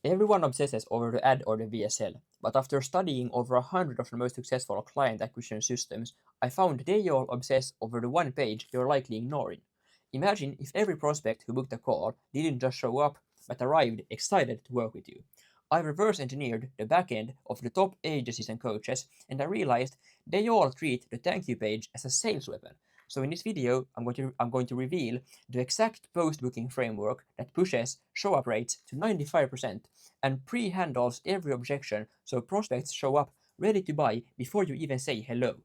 Everyone obsesses over the ad or the VSL, but after studying over 100 of the most successful client acquisition systems, I found they all obsess over the one page you're likely ignoring. Imagine if every prospect who booked a call didn't just show up, but arrived excited to work with you. I reverse engineered the back end of the top agencies and coaches, and I realized they all treat the thank you page as a sales weapon. So in this video, I'm going to reveal the exact post booking framework that pushes show up rates to 95% and pre-handles every objection so prospects show up ready to buy before you even say hello.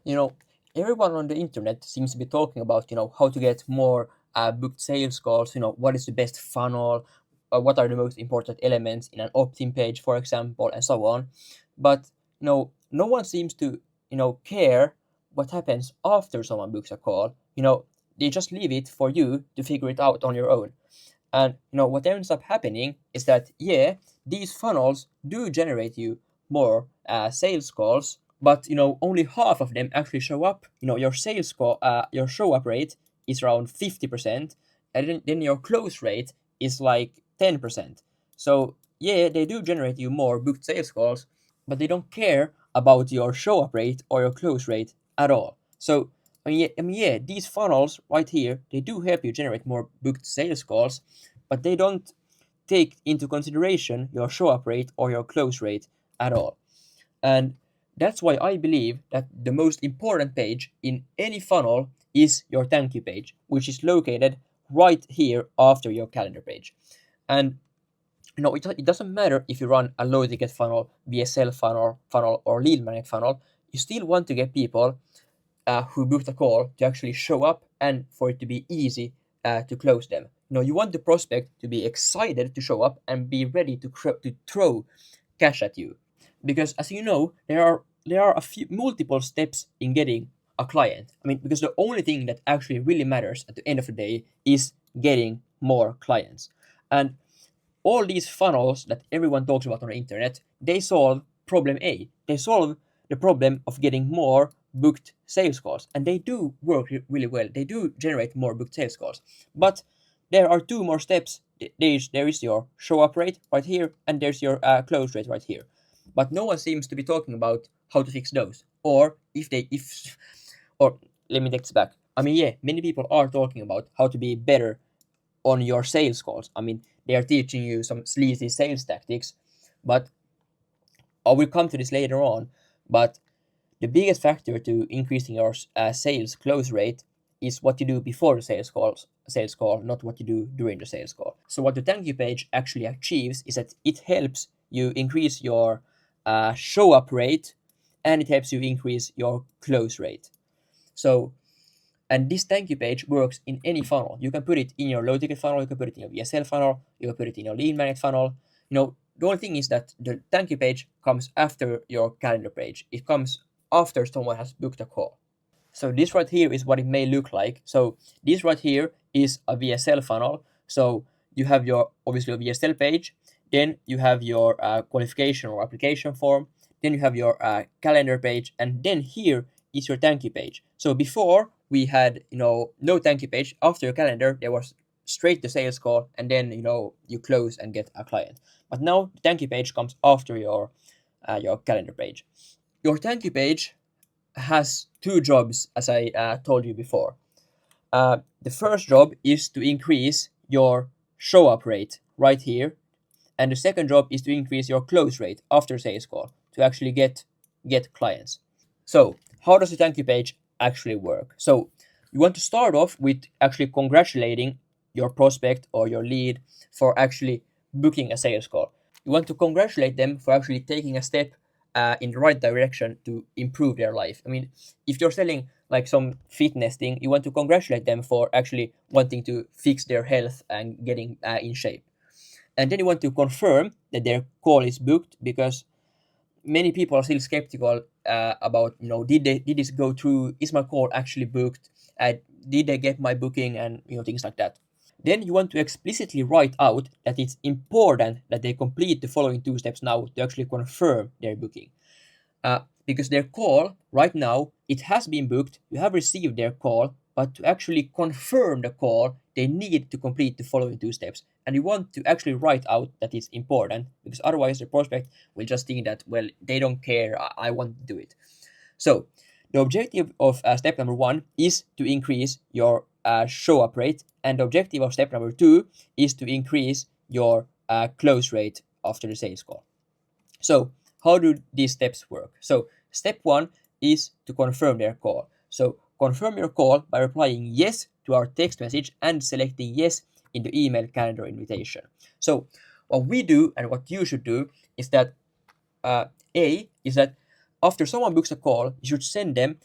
You know, everyone on the internet seems to be talking about, how to get more booked sales calls, what is the best funnel, what are the most important elements in an opt-in page, for example, and so on. But, no one seems to, care what happens after someone books a call. They just leave it for you to figure it out on your own. And what ends up happening is that yeah, these funnels do generate you more sales calls, but only half of them actually show up. Your sales call, your show up rate is around 50%, and then your close rate is like 10%. So yeah, they do generate you more booked sales calls, but they don't care about your show up rate or your close rate at all. So yeah, these funnels right here, they do help you generate more booked sales calls, but they don't take into consideration your show up rate or your close rate at all. And that's why I believe that the most important page in any funnel is your thank you page, which is located right here after your calendar page. And it doesn't matter if you run a low ticket funnel, VSL funnel, or lead magnet funnel. You still want to get people who booked a call to actually show up and for it to be easy to close them. You want the prospect to be excited to show up and be ready to throw cash at you, because as you know, there are a few multiple steps in getting a client. I mean, because the only thing that actually really matters at the end of the day is getting more clients. And all these funnels that everyone talks about on the internet, they solve problem A. They solve the problem of getting more booked sales calls, and they do work really well. They do generate more booked sales calls. But there are two more steps. There is your show up rate right here, and there's your close rate right here. But no one seems to be talking about how to fix those, or or let me take this back. I mean, yeah, many people are talking about how to be better on your sales calls. I mean, they are teaching you some sleazy sales tactics, but I will come to this later on. But the biggest factor to increasing your sales close rate is what you do before the sales call, not what you do during the sales call. So what the thank you page actually achieves is that it helps you increase your show up rate, and it helps you increase your close rate. So, and this thank you page works in any funnel. You can put it in your low ticket funnel, you can put it in your VSL funnel, you can put it in your lead magnet funnel. The only thing is that the thank you page comes after your calendar page. It comes after someone has booked a call. So this right here is what it may look like. So this right here is a VSL funnel. So you have your obviously a VSL page, then you have your qualification or application form, then you have your calendar page, and then here is your thank you page. So before we had no thank you page. After your calendar, there was straight the sales call, and then you close and get a client. But now the thank you page comes after your calendar page. Your thank you page has two jobs, as I told you before. The first job is to increase your show up rate right here, and the second job is to increase your close rate after sales call to actually get clients. So how does the thank you page actually work? So you want to start off with actually congratulating your prospect or your lead for actually booking a sales call. You want to congratulate them for actually taking a step in the right direction to improve their life. I mean, if you're selling like some fitness thing, you want to congratulate them for actually wanting to fix their health and getting in shape. And then you want to confirm that their call is booked, because many people are still skeptical about did this go through, is my call actually booked, did they get my booking, and things like that. Then you want to explicitly write out that it's important that they complete the following two steps now to actually confirm their booking, because their call right now, it has been booked, you have received their call, but to actually confirm the call, they need to complete the following two steps. And you want to actually write out that it's important, because otherwise the prospect will just think that, well, they don't care, I want to do it. So the objective of step number 1 is to increase your show up rate, and the objective of step number 2 is to increase your close rate after the sales call. So how do these steps work? So step 1 is to confirm their call. So confirm your call by replying yes to our text message and selecting yes in the email calendar invitation. So what we do and what you should do is that after someone books a call, you should send them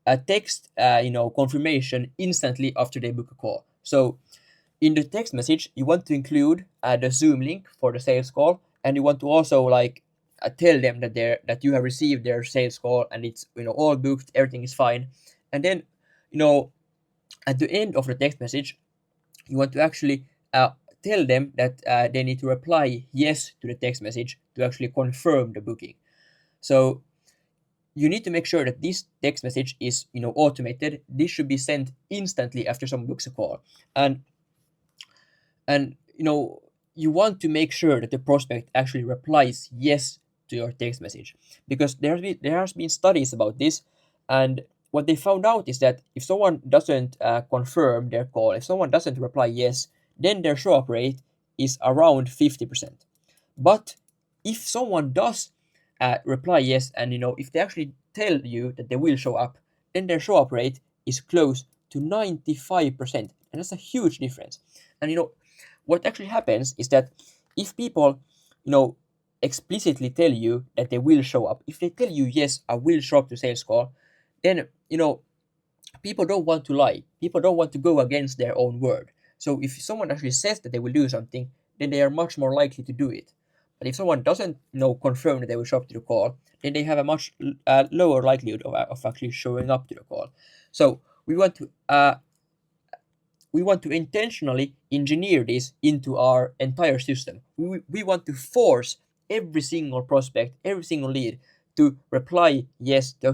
a text confirmation instantly after they book a call. So in the text message, you want to include the Zoom link for the sales call, and you want to also tell them that you have received their sales call and it's all booked, everything is fine. And then at the end of the text message, you want to actually tell them that they need to reply yes to the text message to actually confirm the booking. So you need to make sure that this text message is automated. This should be sent instantly after someone books a call, and you want to make sure that the prospect actually replies yes to your text message, because there has been studies about this, and what they found out is that if someone doesn't confirm their call, if someone doesn't reply yes, then their show up rate is around 50%. But if someone does reply yes, and if they actually tell you that they will show up, then their show up rate is close to 95%, and that's a huge difference. And what actually happens is that if people explicitly tell you that they will show up, if they tell you yes, I will show up to sales call, then people don't want to lie, people don't want to go against their own word. So if someone actually says that they will do something, then they are much more likely to do it. But if someone doesn't confirm that they will show up to the call, then they have a much lower likelihood of actually showing up to the call. So we want to intentionally engineer this into our entire system. We want to force every single prospect, every single lead to reply yes, to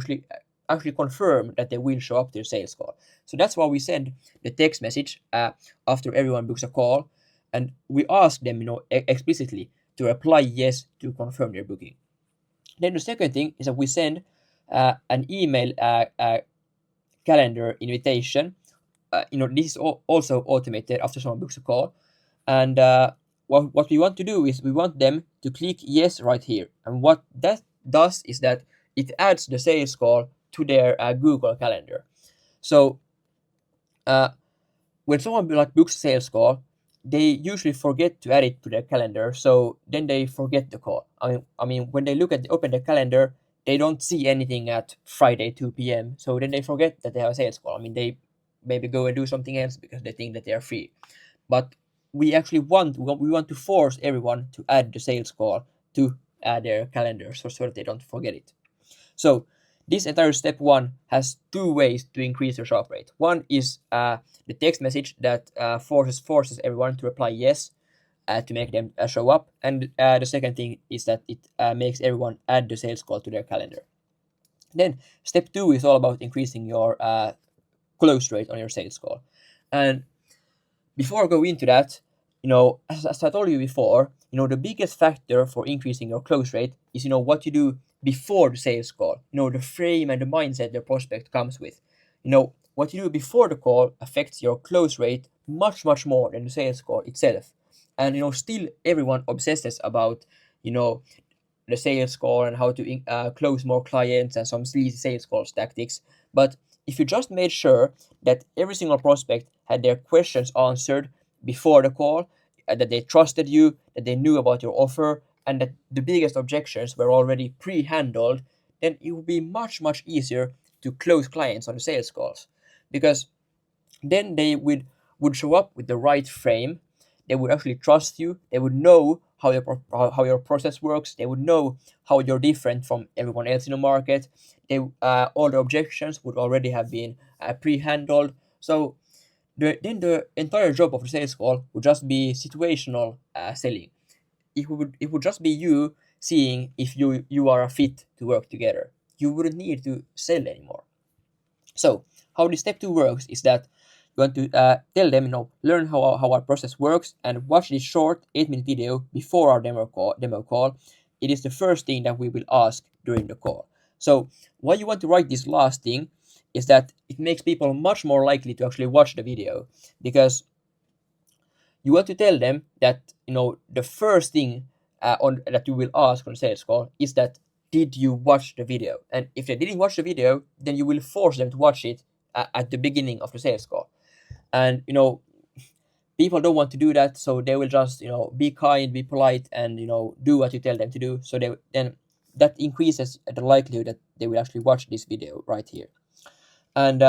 actually confirm that they will show up to your sales call. So that's why we send the text message after everyone books a call, and we ask them explicitly to reply yes to confirm their booking. Then the second thing is that we send an email calendar invitation. This is also automated after someone books a call, and what we want to do is we want them to click yes right here. And what that does is that it adds the sales call to their Google Calendar. So when someone books a sales call, they usually forget to add it to their calendar, so then they forget the call. I mean when they open the calendar, they don't see anything at Friday 2 p.m. So then they forget that they have a sales call. I mean, they maybe go and do something else because they think that they are free. But we actually want to force everyone to add the sales call to their calendar, so that they don't forget it. So this entire step 1 has two ways to increase your show up rate. One is the text message that forces everyone to reply yes to make them show up, and the second thing is that it makes everyone add the sales call to their calendar. Then step 2 is all about increasing your close rate on your sales call. And before I go into that, as I told you before, the biggest factor for increasing your close rate is what you do before the sales call. The frame and the mindset the prospect comes with. What you do before the call affects your close rate much more than the sales call itself. And still everyone obsesses about the sales call and how to close more clients and some sleazy sales calls tactics. But if you just made sure that every single prospect had their questions answered before the call, that they trusted you, that they knew about your offer, and that the biggest objections were already pre-handled, then it would be much easier to close clients on the sales calls, because then they would show up with the right frame. They would actually trust you. They would know how your process works. They would know how you're different from everyone else in the market. All the objections would already have been pre-handled. So then the entire job of the sales call would just be situational selling. It would just be you seeing if you are a fit to work together. You wouldn't need to sell anymore. So how this step 2 works is that you want to tell them, learn how our process works and watch this short 8-minute video before our demo call. It is the first thing that we will ask during the call. So why you want to write this last thing is that it makes people much more likely to actually watch the video, because you want to tell them that the first thing that you will ask on a sales call is that, did you watch the video? And if they didn't watch the video, then you will force them to watch it at the beginning of the sales call. And people don't want to do that, so they will just be kind, be polite, and do what you tell them to do. So then that increases the likelihood that they will actually watch this video right here. And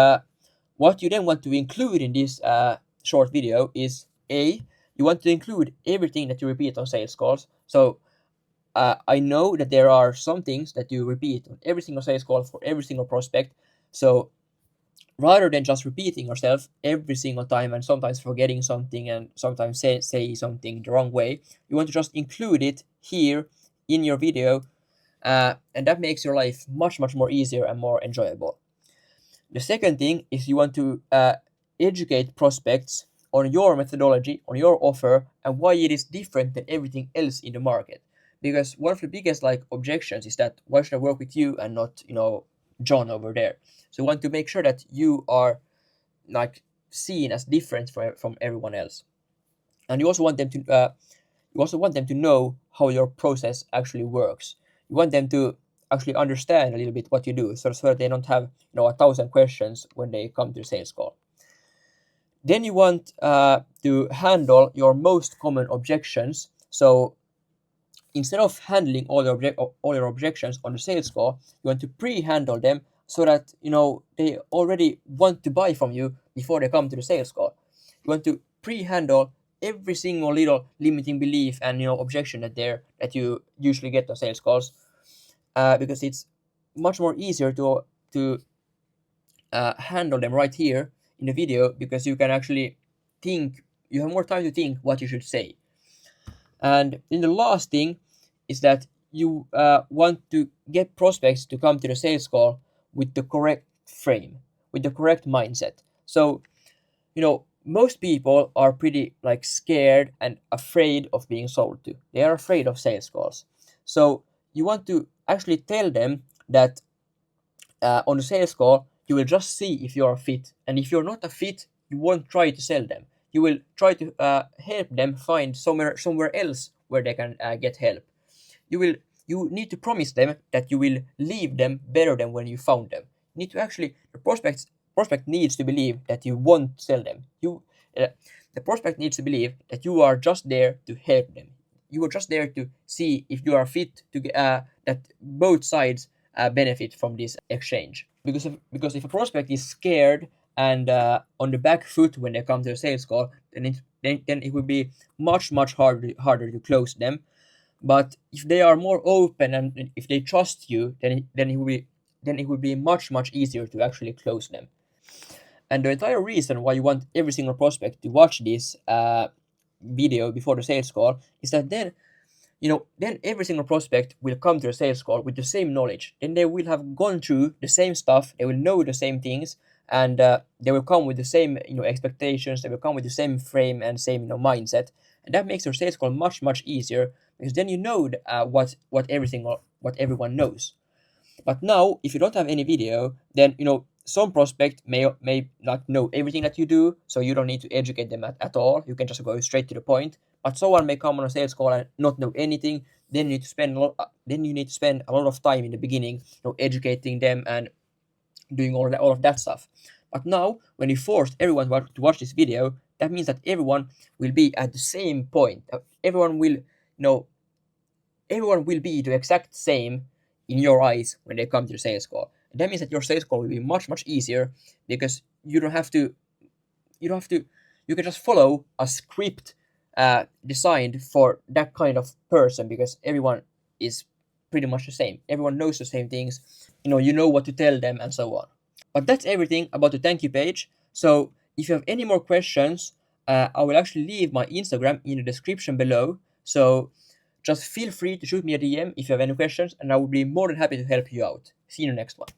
what you then want to include in this short video is you want to include everything that you repeat on sales calls. So I know that there are some things that you repeat on every single sales call for every single prospect. So rather than just repeating yourself every single time and sometimes forgetting something and sometimes say something the wrong way, you want to just include it here in your video, and that makes your life much more easier and more enjoyable. The second thing is you want to educate prospects on your methodology, on your offer, and why it is different than everything else in the market. Because one of the biggest objections is that, why should I work with you and not John over there? So you want to make sure that you are seen as different from everyone else, and you also want them to know how your process actually works. You want them to actually understand a little bit what you do, so that they don't have 1,000 questions when they come to the sales call. Then you want to handle your most common objections. So instead of handling all your objections on the sales call, you want to pre-handle them so that they already want to buy from you before they come to the sales call. You want to pre-handle every single little limiting belief and objection that you usually get on sales calls, because it's much more easier to handle them right here in the video, because you can actually think, you have more time to think what you should say. And then the last thing is that you want to get prospects to come to the sales call with the correct frame, with the correct mindset. So most people are pretty scared and afraid of being sold to. They are afraid of sales calls. So you want to actually tell them that on the sales call, you will just see if you're a fit. And if you're not a fit, you won't try to sell them. You will try to help them find somewhere else where they can get help. You need to promise them that you will leave them better than when you found them. You need to actually, the prospect needs to believe that you won't sell them. The prospect needs to believe that you are just there to help them. You are just there to see if you are fit to that both sides benefit from this exchange. Because if a prospect is scared and on the back foot when they come to a sales call, then it will be much harder to close them. But if they are more open and if they trust you, then it will be much easier to actually close them. And the entire reason why you want every single prospect to watch this video before the sales call is that then every single prospect will come to a sales call with the same knowledge. Then they will have gone through the same stuff, they will know the same things, and they will come with the same expectations, they will come with the same frame and same mindset. And that makes your sales call much easier, because then what everyone knows. But now, if you don't have any video, then some prospect may not know everything that you do, so you don't need to educate them at all. You can just go straight to the point. But someone may come on a sales call and not know anything. Then you need to spend a lot of time in the beginning, educating them and doing all of that stuff. But now, when you force everyone to watch this video, that means that everyone will be at the same point. Everyone will be the exact same in your eyes when they come to the sales call. And that means that your sales call will be much easier, because you can just follow a script designed for that kind of person, because everyone is pretty much the same. Everyone knows the same things. You know what to tell them and so on. But that's everything about the thank you page. So if you have any more questions, I will actually leave my Instagram in the description below. So just feel free to shoot me a DM if you have any questions, and I will be more than happy to help you out. See you in the next one.